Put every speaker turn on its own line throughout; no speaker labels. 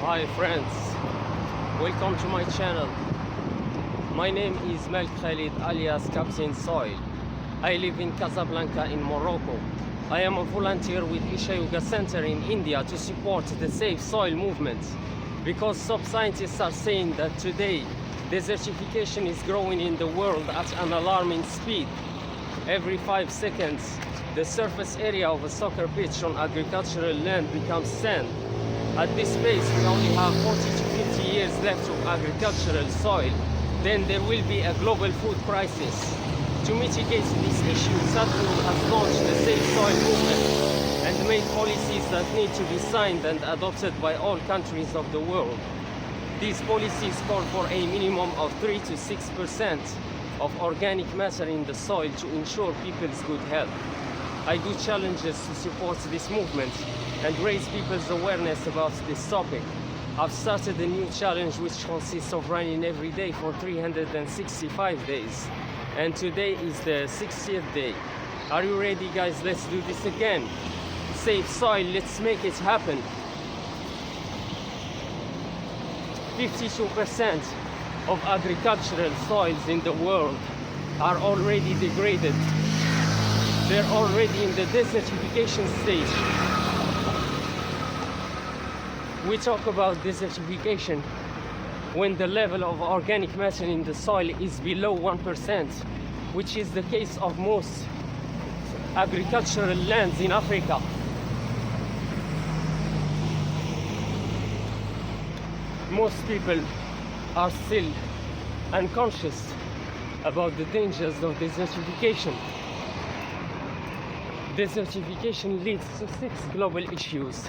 Hi friends, welcome to my channel. My name is Malik Khalid alias Captain Soil. I live in Casablanca in Morocco. I am a volunteer with Isha Yoga Center in India to support the Safe Soil movement because some scientists are saying that today desertification is growing in the world at an alarming speed. Every 5 seconds, the surface area of a soccer pitch on agricultural land becomes sand. At this pace, we only have 40 to 50 years left of agricultural soil. Then there will be a global food crisis. To mitigate this issue, Sadhguru has launched the Safe Soil movement and made policies that need to be signed and adopted by all countries of the world. These policies call for a minimum of 3 to 6% of organic matter in the soil to ensure people's good health. I do challenges to support this movement and raise people's awareness about this topic. I've started a new challenge which consists of running every day for 365 days. And today is the 60th day. Are you ready, guys? Let's do this again. Save soil, let's make it happen. 52% of agricultural soils in the world are already degraded. They're already in the desertification stage. We talk about desertification when the level of organic matter in the soil is below 1%, which is the case of most agricultural lands in Africa. Most people are still unconscious about the dangers of desertification. Desertification leads to 6 global issues.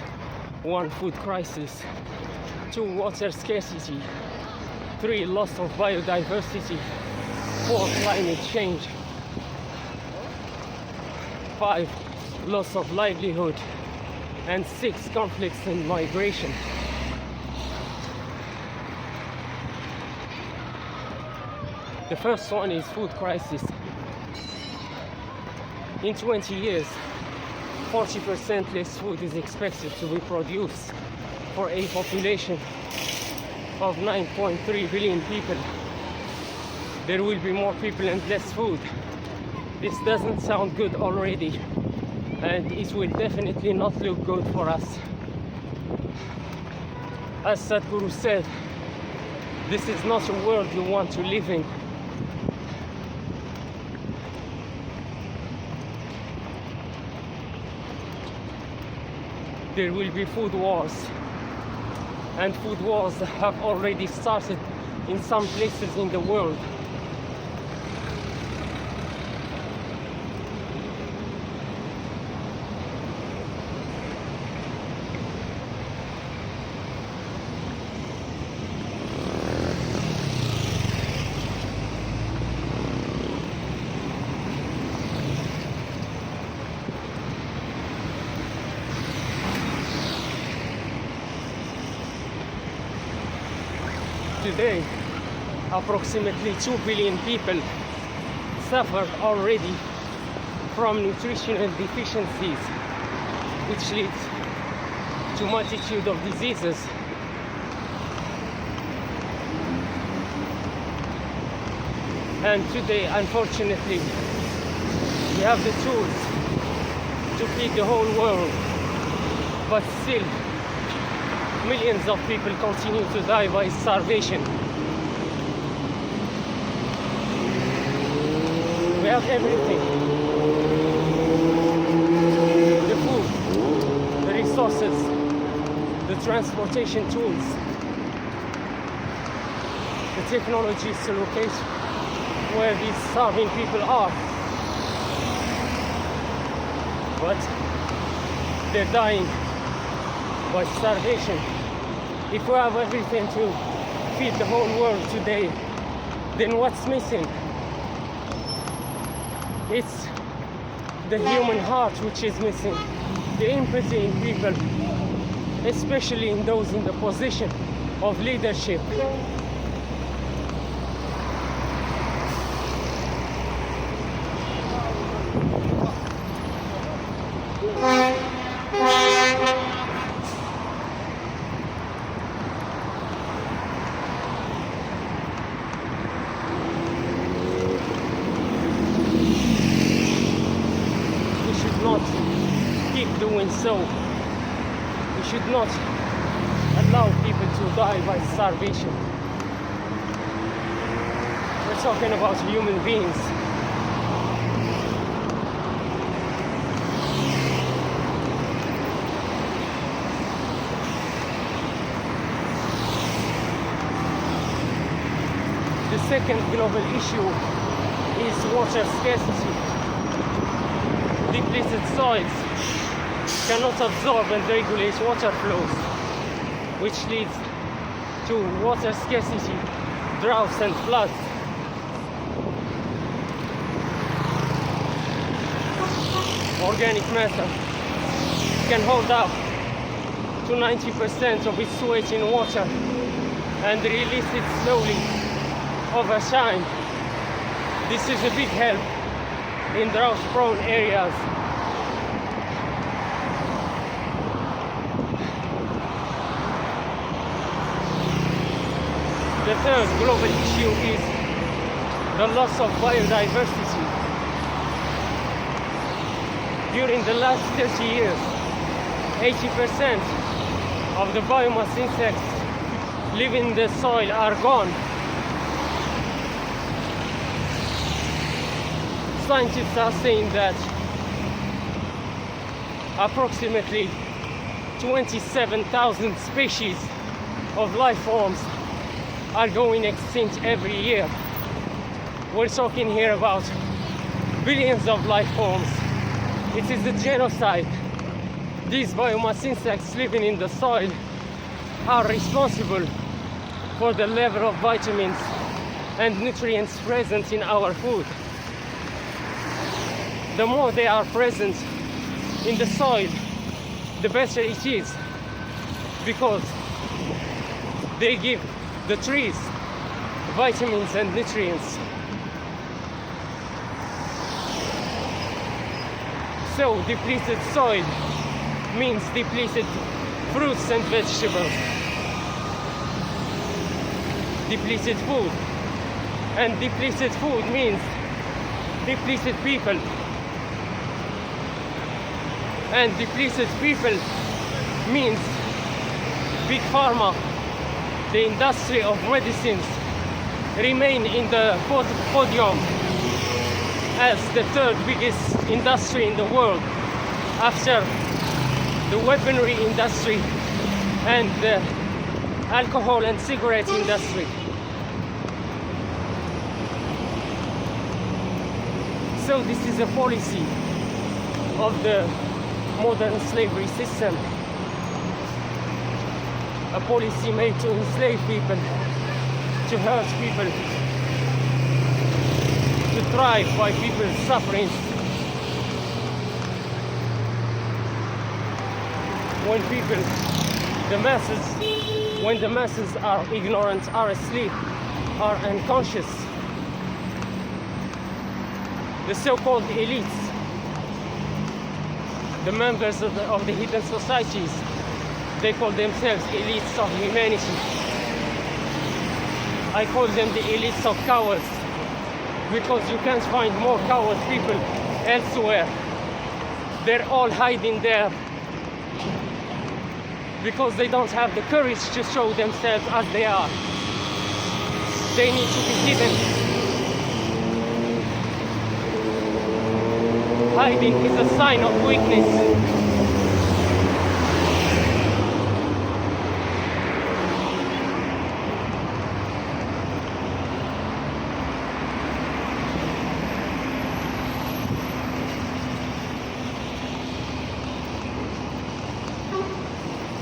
1, food crisis. 2, water scarcity. 3, loss of biodiversity. 4, climate change. 5, loss of livelihood. And 6, conflicts and migration. The first one is food crisis. In 20 years, 40% less food is expected to be produced for a population of 9.3 billion people. There will be more people and less food. This doesn't sound good already, and it will definitely not look good for us. As Sadhguru said, this is not a world you want to live in. There will be food wars, and food wars have already started in some places in the world. Today, approximately 2 billion people suffer already from nutritional deficiencies, which leads to multitude of diseases. And today, unfortunately, we have the tools to feed the whole world, but still millions of people continue to die by starvation. We have everything. The food, the resources, the transportation tools, the technologies to locate where these starving people are. But they're dying by starvation. If we have everything to feed the whole world today, then what's missing? It's the human heart which is missing, the empathy in people, especially in those in the position of leadership. So we should not allow people to die by starvation. We're talking about human beings. The second global issue is water scarcity. Depleted soils cannot absorb and regulate water flows, which leads to water scarcity, droughts and floods. Organic matter can hold up to 90% of its weight in water and release it slowly over time. This is a big help in drought-prone areas. The third global issue is the loss of biodiversity. During the last 30 years, 80% of the biomass insects living in the soil are gone. Scientists are saying that approximately 27,000 species of life forms are going extinct every year. We're talking here about billions of life forms. It is a genocide. These biomass insects living in the soil are responsible for the level of vitamins and nutrients present in our food. The more they are present in the soil, the better it is, because they give the trees vitamins and nutrients. So depleted soil means depleted fruits and vegetables, depleted food, and depleted food means depleted people, and depleted people means big pharma, the industry of medicines, remain in the podium as the third biggest industry in the world after the weaponry industry and the alcohol and cigarette industry. So this is a policy of the modern slavery system, a policy made to enslave people, to hurt people, to thrive by people's suffering. When the masses are ignorant, are asleep, are unconscious, the so-called elites, the members of the hidden societies, they call themselves elites of humanity. I call them the elites of cowards, because you can't find more coward people elsewhere. They're all hiding there because they don't have the courage to show themselves as they are. They need to be hidden. Hiding is a sign of weakness.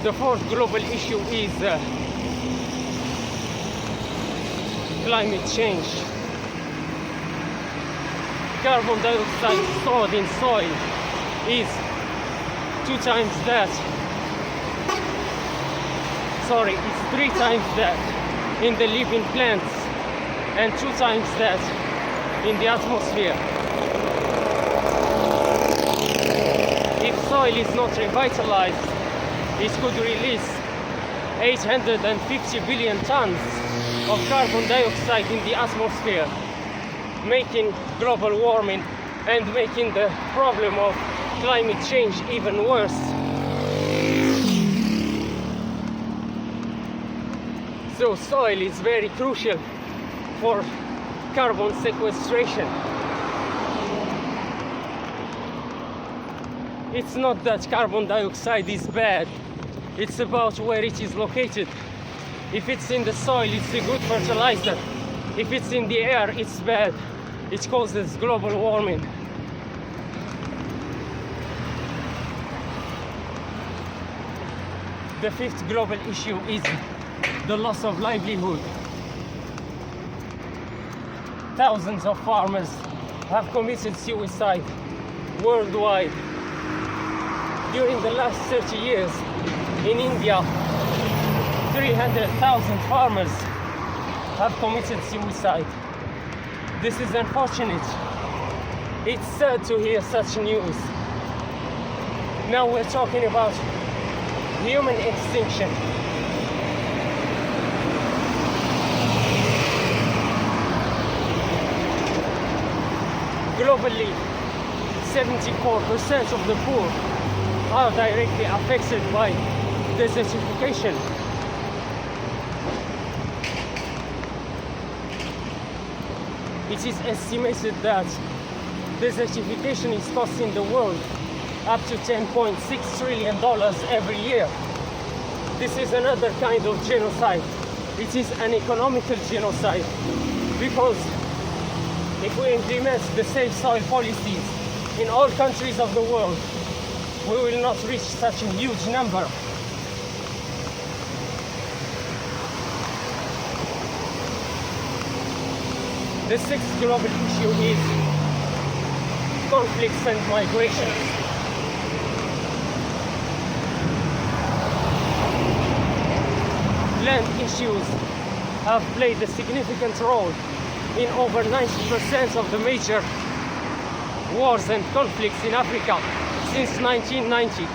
The fourth global issue is climate change. Carbon dioxide stored in soil is 3 times that in the living plants and 2 times that in the atmosphere. If soil is not revitalized, it could release 850 billion tons of carbon dioxide in the atmosphere, making global warming and making the problem of climate change even worse. So soil is very crucial for carbon sequestration. It's not that carbon dioxide is bad, it's about where it is located. If it's in the soil, it's a good fertilizer. If it's in the air, it's bad. It causes global warming. The fifth global issue is the loss of livelihood. Thousands of farmers have committed suicide worldwide. During the last 30 years, in India, 300,000 farmers have committed suicide. This is unfortunate. It's sad to hear such news. Now we're talking about human extinction. Globally, 74% of the poor are directly affected by desertification. It is estimated that desertification is costing the world up to $10.6 trillion every year. This is another kind of genocide. It is an economical genocide, because if we implement the safe soil policies in all countries of the world, we will not reach such a huge number. The sixth global issue is conflicts and migration. Land issues have played a significant role in over 90% of the major wars and conflicts in Africa since 1990.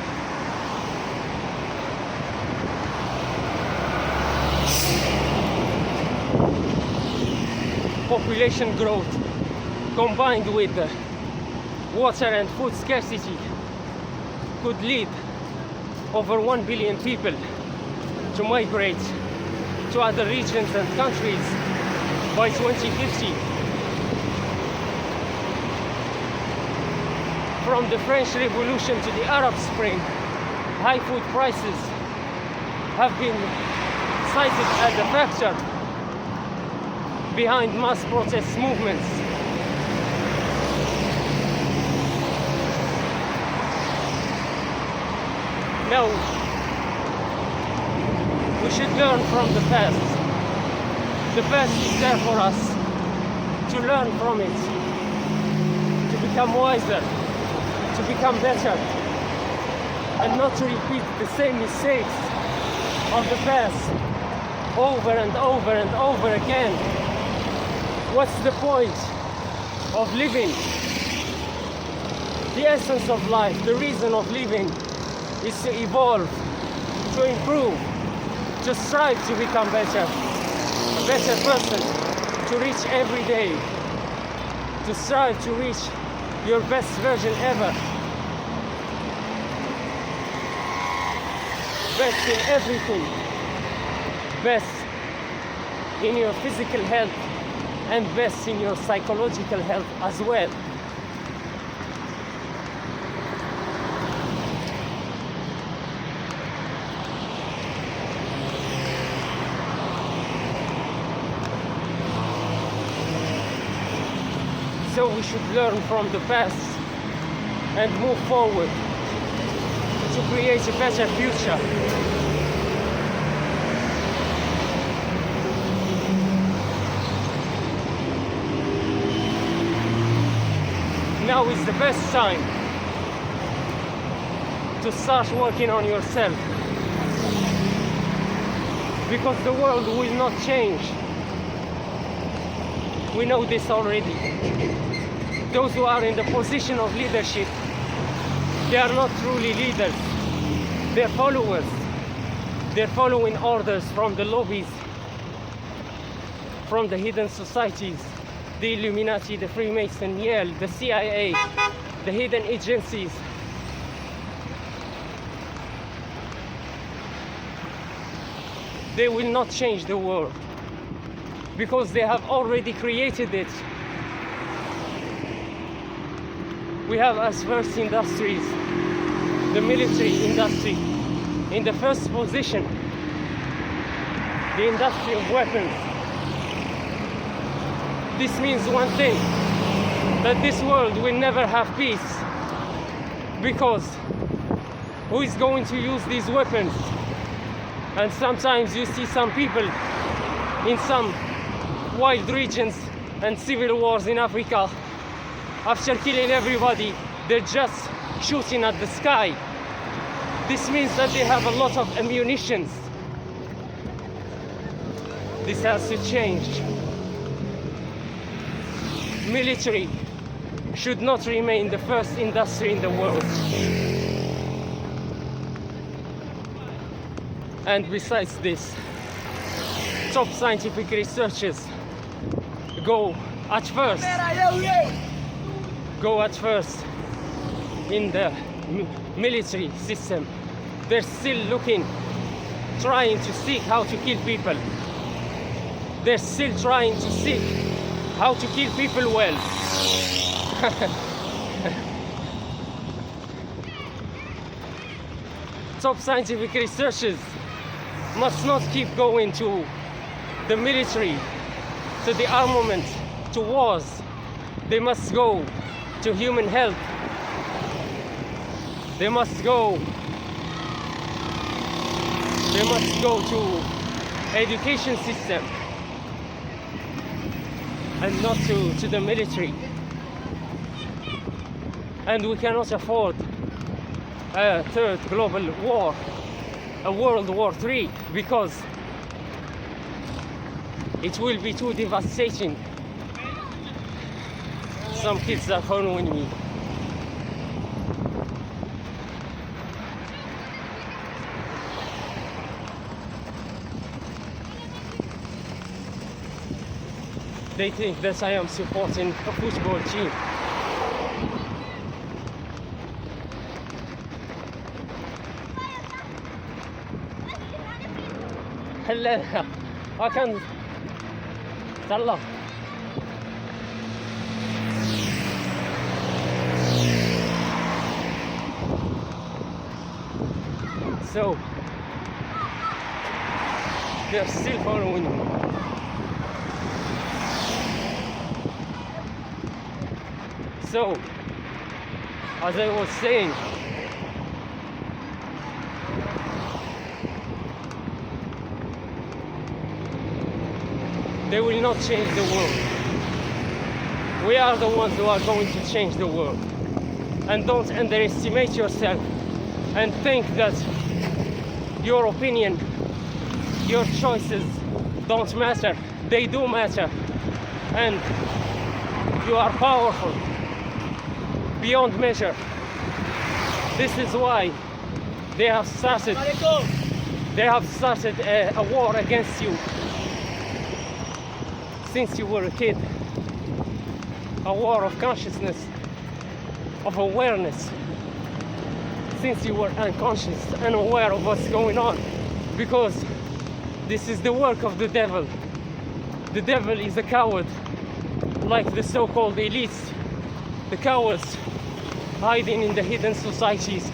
Population growth combined with water and food scarcity could lead over 1 billion people to migrate to other regions and countries by 2050. From the French Revolution to the Arab Spring, high food prices have been cited as a factor behind mass protest movements. Now, we should learn from the past. The past is there for us to learn from it, to become wiser, to become better, and not to repeat the same mistakes of the past over and over and over again. What's the point of living? The essence of life, the reason of living, is to evolve, to improve, to strive to become better, a better person, to reach every day, to strive to reach your best version ever. Best in everything. Best in your physical health and best in your psychological health as well. So we should learn from the past and move forward to create a better future. Now is the best time to start working on yourself, because the world will not change. We know this already. Those who are in the position of leadership, they are not truly leaders. They're followers. They're following orders from the lobbies, from the hidden societies, the Illuminati, the Freemason, Yale, the CIA, the hidden agencies. they will not change the world, because they have already created it. We have as first industries the military industry in the first position, the industry of weapons. This means one thing, that this world will never have peace, because who is going to use these weapons? And sometimes you see some people in some wild regions and civil wars in Africa, after killing everybody, they're just shooting at the sky. This means that they have a lot of ammunition. This has to change. Military should not remain the first industry in the world. And besides this, top scientific researchers go at first in the military system. They're still looking, trying to seek how to kill people. They're still trying to seek how to kill people well. Top scientific researchers must not keep going to the military, to the armament, to wars. They must go to human health. They must go to education system, and not to the military. And we cannot afford a third global war, a World War III, because it will be too devastating. Some kids are following me. They think that I am supporting a football team. هلا كان طلع So they're still following me. So, as I was saying, they will not change the world. We are the ones who are going to change the world. And don't underestimate yourself and think that your opinion, your choices don't matter. They do matter. And you are powerful beyond measure. This is why they have started a war against you since you were a kid. A war of consciousness, of awareness, since you were unconscious and unaware of what's going on, because this is the work of the devil. The devil is a coward, like the so-called elites, the cowards hiding in the hidden societies.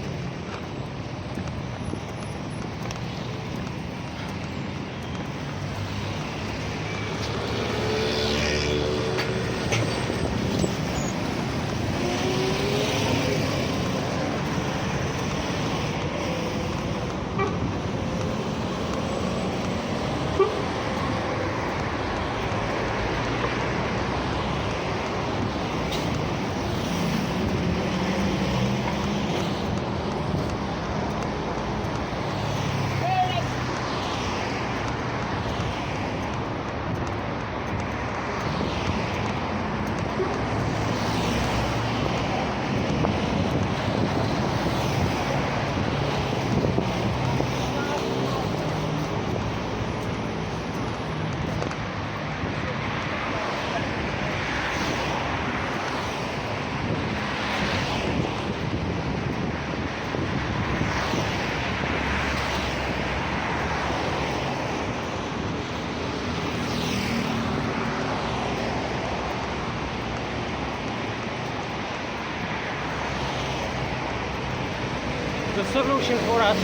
solution for us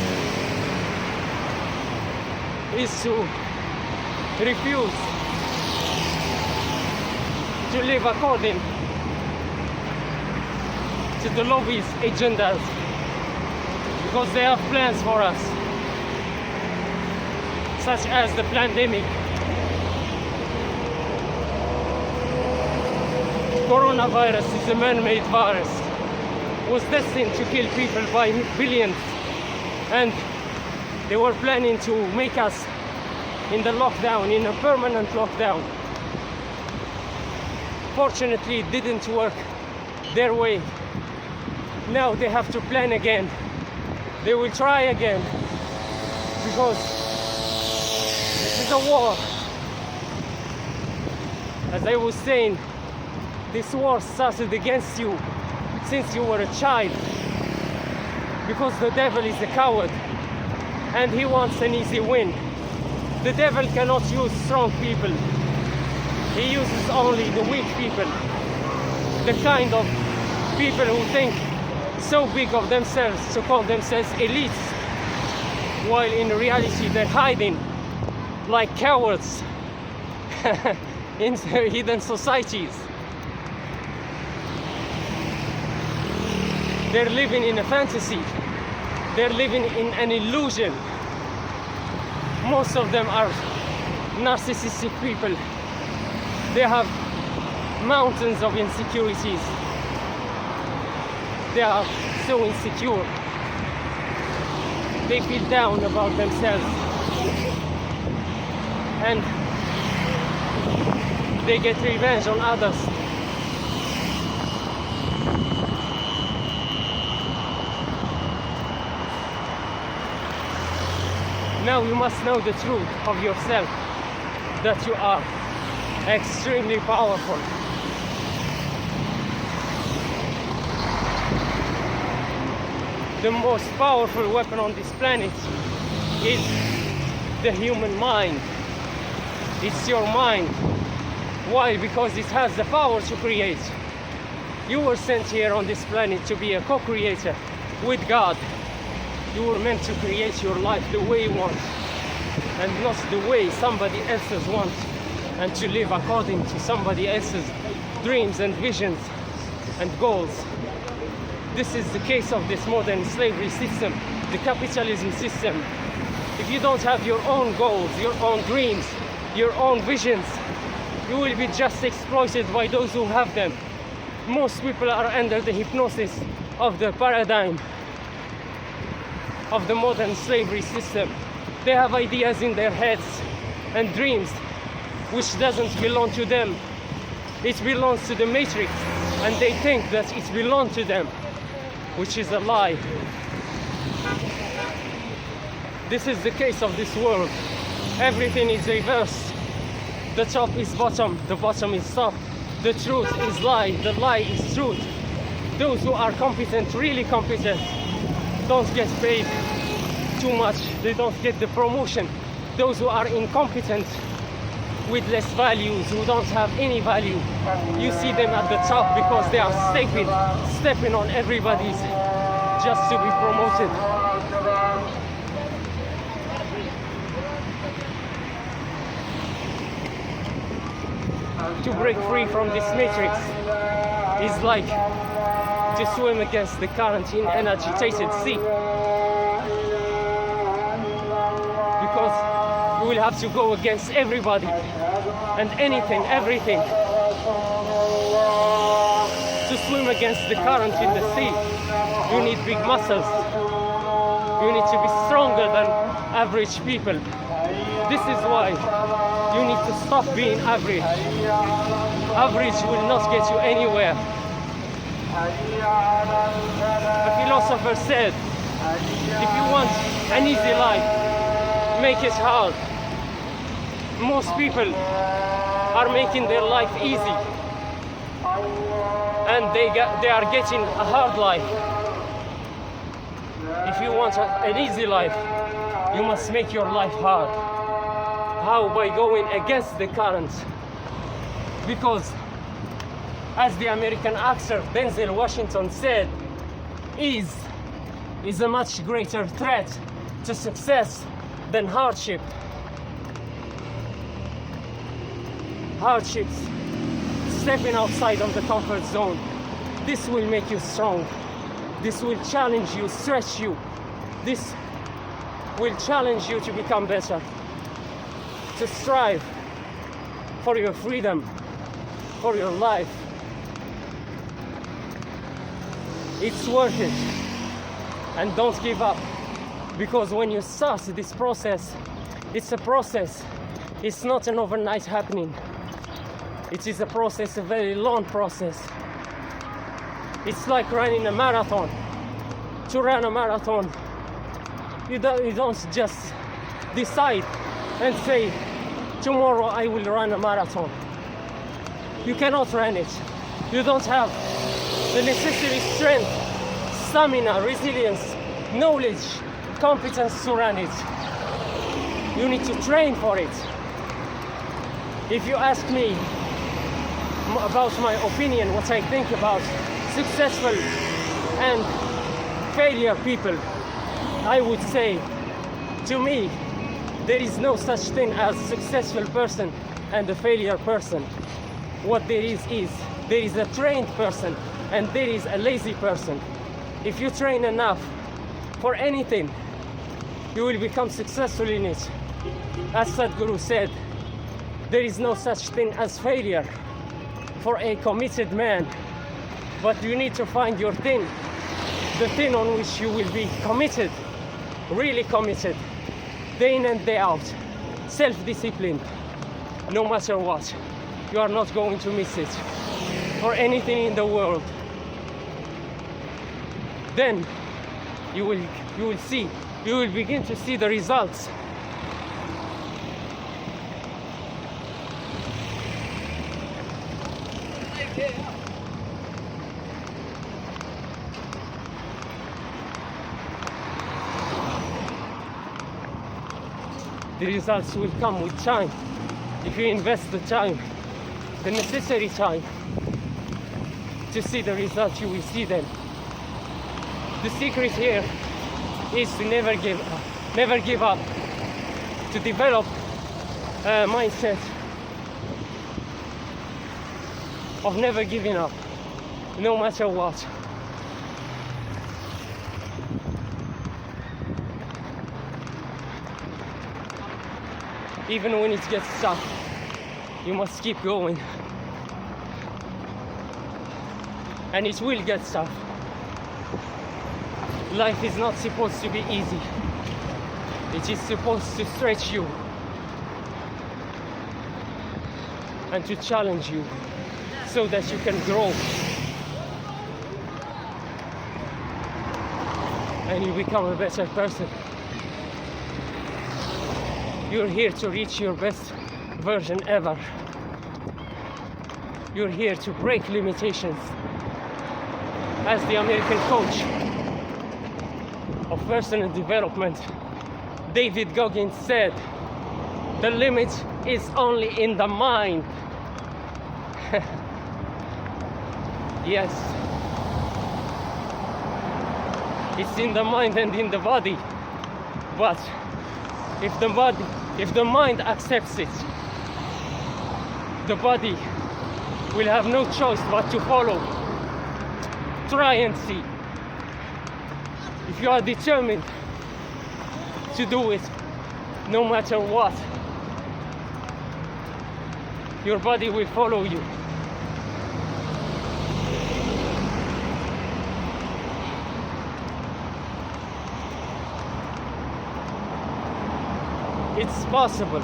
is to refuse to live according to the lobby's agendas, because they have plans for us, such as the pandemic. Coronavirus is a man-made virus, was destined to kill people by billions, and they were planning to make us in the lockdown, in a permanent lockdown. Fortunately, it didn't work their way. Now they have to plan again. They will try again, because this is a war. As I was saying, this war started against you since you were a child, because the devil is a coward and he wants an easy win. The devil cannot use strong people. He uses only the weak people, the kind of people who think so big of themselves to call themselves elites, while in reality they're hiding like cowards in hidden societies. They're living in a fantasy. They're living in an illusion. Most of them are narcissistic people. They have mountains of insecurities. They are so insecure. They feel down about themselves. And they get revenge on others. Now you must know the truth of yourself, that you are extremely powerful. The most powerful weapon on this planet is the human mind. It's your mind. Why? Because it has the power to create. You were sent here on this planet to be a co-creator with God. You were meant to create your life the way you want, and not the way somebody else's wants, and to live according to somebody else's dreams and visions and goals. This is the case of this modern slavery system, the capitalism system. If you don't have your own goals, your own dreams, your own visions, you will be just exploited by those who have them. Most people are under the hypnosis of the paradigm of the modern slavery system. They have ideas in their heads and dreams which doesn't belong to them. It belongs to the matrix, and they think that it belongs to them, which is a lie. This is the case of this world. Everything is reversed. The top is bottom, the bottom is top. The truth is lie, the lie is truth. Those who are competent, really competent, don't get paid too much. They don't get the promotion. Those who are incompetent, with less values, who don't have any value, you see them at the top because they are stepping on everybody's just to be promoted. To break free from this matrix is like to swim against the current in an agitated sea, because you will have to go against everybody and anything, everything. To swim against the current in the sea, you need big muscles. You need to be stronger than average people. This is why you need to stop being average. Average will not get you anywhere. A philosopher said, if you want an easy life, make it hard. Most people are making their life easy, and they are getting a hard life. If you want an easy life, you must make your life hard. How? By going against the current. Because, as the American actor Denzel Washington said, ease is a much greater threat to success than hardship. Hardships, stepping outside of the comfort zone, this will make you strong. This will challenge you, stretch you. This will challenge you to become better, to strive for your freedom, for your life. It's worth it. And don't give up, because when you start this process, it's a process. It's not an overnight happening. It is a process, a very long process. It's like running a marathon. To run a marathon, you don't just decide and say, tomorrow I will run a marathon. You cannot run it. You don't have the necessary strength, stamina, resilience, knowledge, competence to run it. You need to train for it. If you ask me about my opinion, what I think about successful and failure people, I would say, to me, there is no such thing as successful person and a failure person. What there is a trained person and there is a lazy person. If you train enough for anything, you will become successful in it. As Sadhguru said, there is no such thing as failure for a committed man, but you need to find your thing, the thing on which you will be committed, really committed, day in and day out, self-discipline, no matter what. You are not going to miss it for anything in the world. Then you will begin to see the results. The results will come with time. If you invest the time, the necessary time to see the results, you will see them. The secret here is to never give up, to develop a mindset of never giving up, no matter what. Even when it gets tough, you must keep going. And it will get tough. Life is not supposed to be easy. It is supposed to stretch you and to challenge you so that you can grow and you become a better person. You're here to reach your best version ever. You're here to break limitations. As the American coach of personal development, David Goggins, said, the limit is only in the mind. Yes, it's in the mind and in the body, but if the mind accepts it, the body will have no choice but to follow. Try and see. If you are determined to do it, no matter what, your body will follow you. It's possible.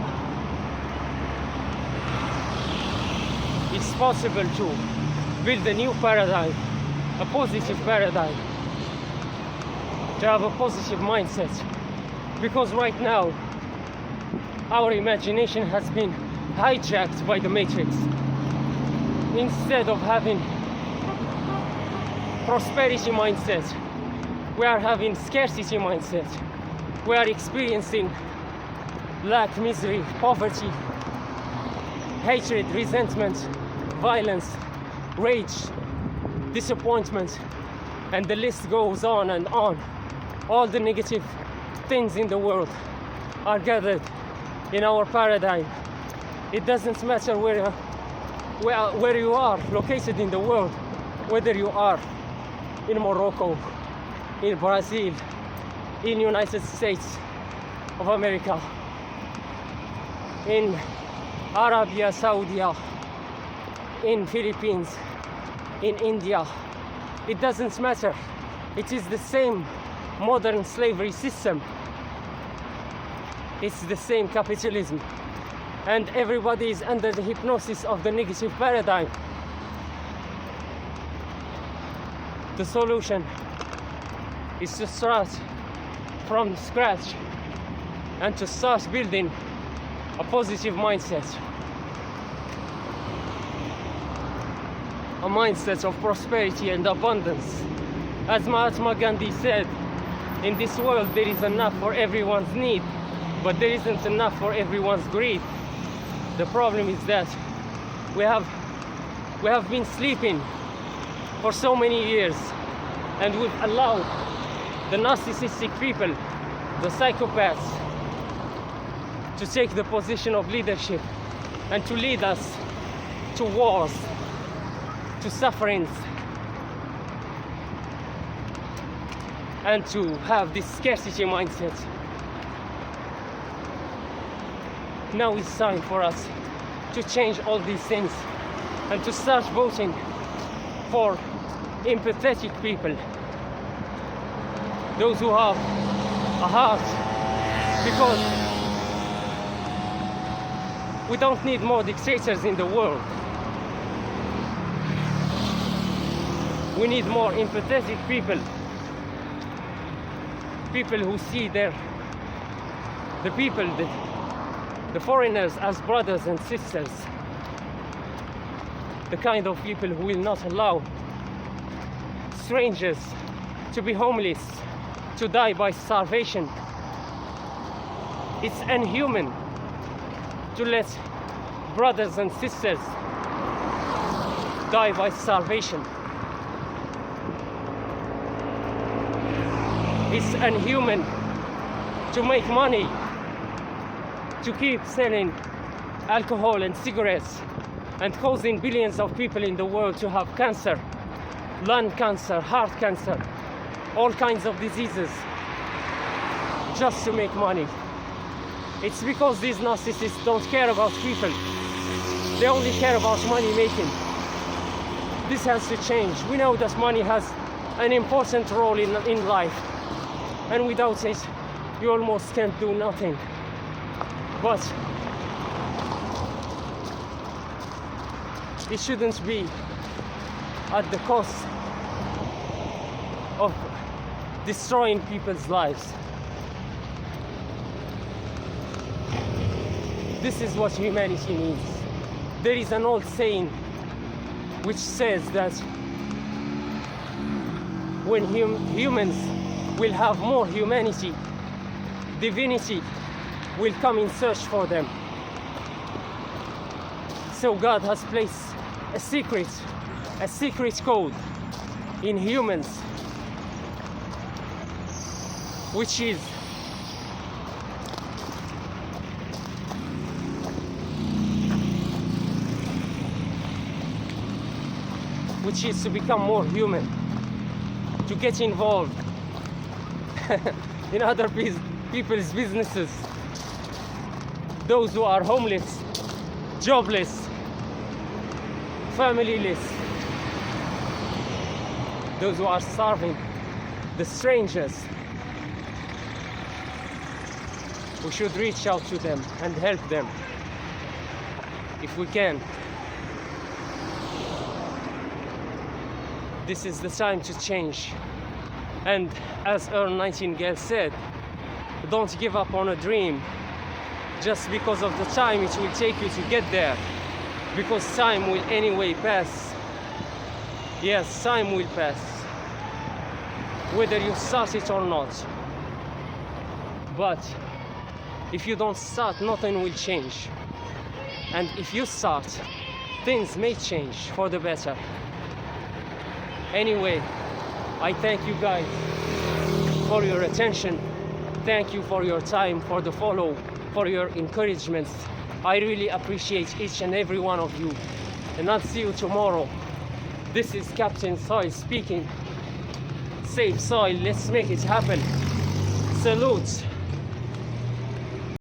It's possible to build a new paradigm, a positive paradigm, to have a positive mindset. Because right now, our imagination has been hijacked by the matrix. Instead of having prosperity mindset, we are having scarcity mindset. We are experiencing lack, misery, poverty, hatred, resentment, violence, rage, disappointment, and the list goes on and on. all the negative things in the world are gathered in our paradigm. It doesn't matter where you are located in the world, whether you are in Morocco, in Brazil, in United States of America, in Arabia Saudi, in Philippines, in India. It doesn't matter. It is the same modern slavery system. It's the same capitalism. And everybody is under the hypnosis of the negative paradigm. The solution is to start from scratch and to start building a positive mindset. A mindset of prosperity and abundance. As Mahatma Gandhi said, in this world there is enough for everyone's need, but there isn't enough for everyone's greed. The problem is that we have been sleeping for so many years, and we've allowed the narcissistic people, the psychopaths, to take the position of leadership and to lead us to wars, to sufferings, and to have this scarcity mindset. Now it's time for us to change all these things and to start voting for empathetic people, those who have a heart, because we don't need more dictators in the world. We need more empathetic people, people who see the foreigners as brothers and sisters, the kind of people who will not allow strangers to be homeless, to die by starvation. It's inhuman to let brothers and sisters die by starvation. It's inhuman to make money, to keep selling alcohol and cigarettes and causing billions of people in the world to have cancer, lung cancer, heart cancer, all kinds of diseases, just to make money. It's because these narcissists don't care about people. They only care about money making. This has to change. We know that money has an important role in life, and without it, you almost can't do nothing. But it shouldn't be at the cost of destroying people's lives. This is what humanity needs. There is an old saying which says that when humans will have more humanity, divinity will come in search for them. So God has placed a secret code in humans, which is to become more human, to get involved in other people's businesses. Those who are homeless, jobless, familyless, those who are starving, the strangers. We should reach out to them and help them if we can. This is the time to change. And as Earl Nightingale said, don't give up on a dream just because of the time it will take you to get there, because time will anyway pass. Yes, time will pass, whether you start it or not. But if you don't start, nothing will change. And if you start, things may change for the better. Anyway, I thank you guys for your attention. Thank you for your time, for the follow, for your encouragements. I really appreciate each and every one of you. And I'll see you tomorrow. This is Captain Soil speaking. Save soil, let's make it happen. Salute.